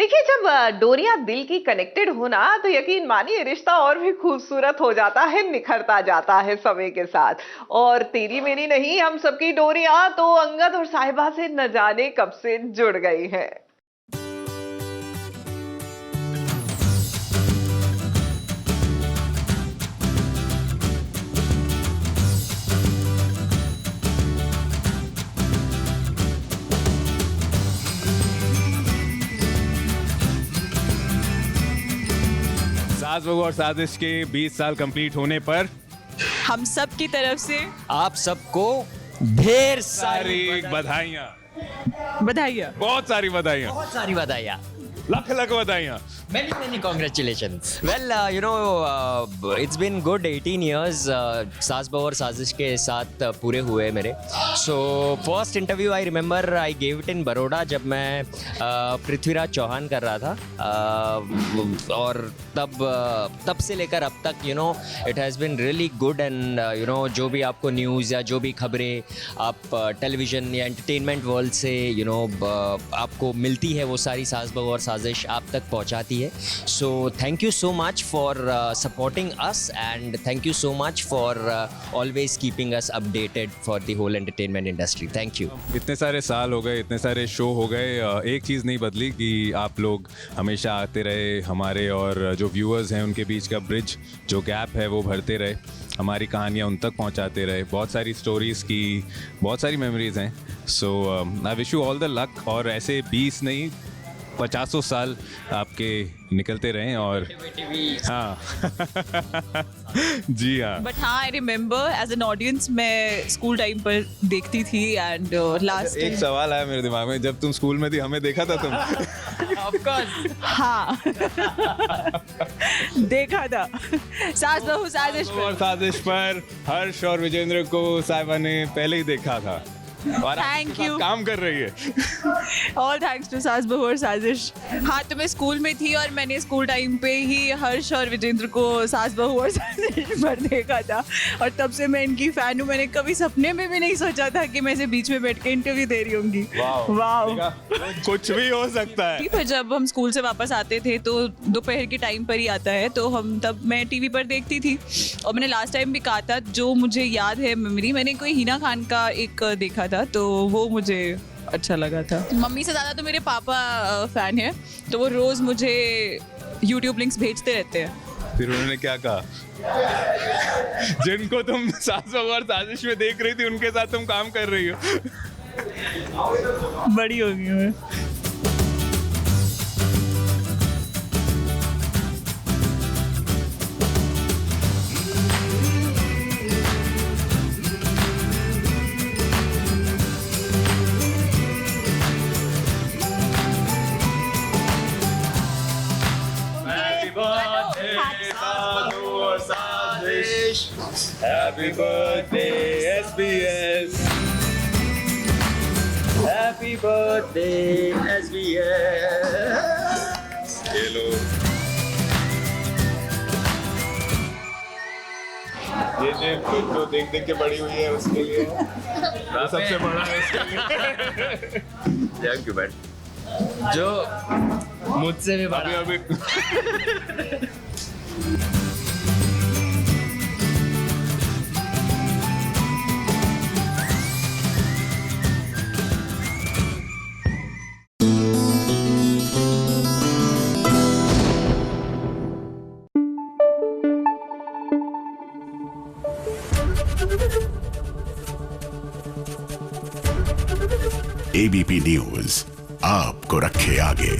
देखिए, जब डोरियां दिल की कनेक्टेड हो ना, तो यकीन मानिए रिश्ता और भी खूबसूरत हो जाता है, निखरता जाता है समय के साथ। और तेरी मेरी नहीं, हम सबकी डोरियां तो अंगद और साहिबा से न जाने कब से जुड़ गई हैं। सास बहू और साजिश के 20 साल कंप्लीट होने पर हम सब की तरफ से आप सबको ढेर सारी बधाइयाँ, बधाइयाँ। बहुत सारी बधाइयाँ, बहुत सारी बधाइयाँ, लख लख बधाइयाँ। many congratulations. Well, it's been good 18 years सास बहू और साजिश के साथ पूरे हुए मेरे. So first interview I remember I gave it in Baroda जब मैं पृथ्वीराज चौहान कर रहा था. और तब से लेकर अब तक it has been really good and जो भी आपको न्यूज़ या जो भी खबरें आप टेलीविज़न या एंटरटेनमेंट वर्ल्ड से आपको मिलती है वो सारी सास बहू और साजिश आप तक पहुंचाती है. So thank you so much for supporting us and thank you so much for always keeping us updated for the whole entertainment industry. Thank you. इतने सारे साल हो गए, इतने सारे शो हो गए, एक चीज़ नहीं बदली कि आप लोग हमेशा आते रहे, हमारे और जो व्यूअर्स हैं उनके बीच का ब्रिज जो गैप है वो भरते रहे, हमारी कहानियाँ उन तक पहुँचाते रहे, बहुत सारी स्टोरीज़ की बहुत सारी मेमोरीज़ हैं. So I wish you all the luck और ऐसे 20 नहीं 50 साल आपके निकलते रहें. और हाँ जी हाँ. बट हाँ, I remember as an audience मैं स्कूल टाइम पर देखती थी एंड लास्ट एक सवाल आया मेरे दिमाग में, जब तुम स्कूल में थी हमें देखा था तुम? ऑफ कोर्स हाँ देखा था सास बहू साजिश पर. और साजिश पर हर्ष और विजेंद्र को साहिबा ने पहले ही देखा था और Thank you. काम कर रही है. ऑल थैंक्स टू सास बहू और साजिश. हाँ, तो मैं स्कूल में थी और मैंने स्कूल टाइम पे ही हर्ष और विजेंद्र को सास बहू और साजिश पर देखा था और तब से मैं इनकी फैन हूँ. मैंने कभी सपने में भी नहीं सोचा था कि मैं इसे बीच में बैठ के इंटरव्यू दे रही होंगी. वाओ, कुछ भी हो सकता है. फिर जब हम स्कूल से वापस आते थे तो दोपहर के टाइम पर ही आता है, तो हम तब मैं टीवी पर देखती थी और मैंने लास्ट टाइम भी कहा था, जो मुझे याद है मेमोरी, मैंने कोई हिना खान का एक देखा था तो वो मुझे अच्छा लगा था. मम्मी से ज़्यादा तो मेरे पापा फ़ैन है, तो वो रोज़ मुझे यूट्यूब लिंक्स भेजते रहते हैं. फिर उन्होंने क्या कहा? जिनको तुम सास बहू और साजिश में देख रही थी उनके साथ तुम काम कर रही हो. बड़ी हो गई मैं. Happy birthday SBS. Happy birthday SBS. Hello. ये जो देख देख के बड़ी हुई है उसके लिए वो सबसे बड़ा है उसके लिए. Thank you man. जो मुझसे भी बड़ा. अभी एबीपी न्यूज आपको रखे आगे.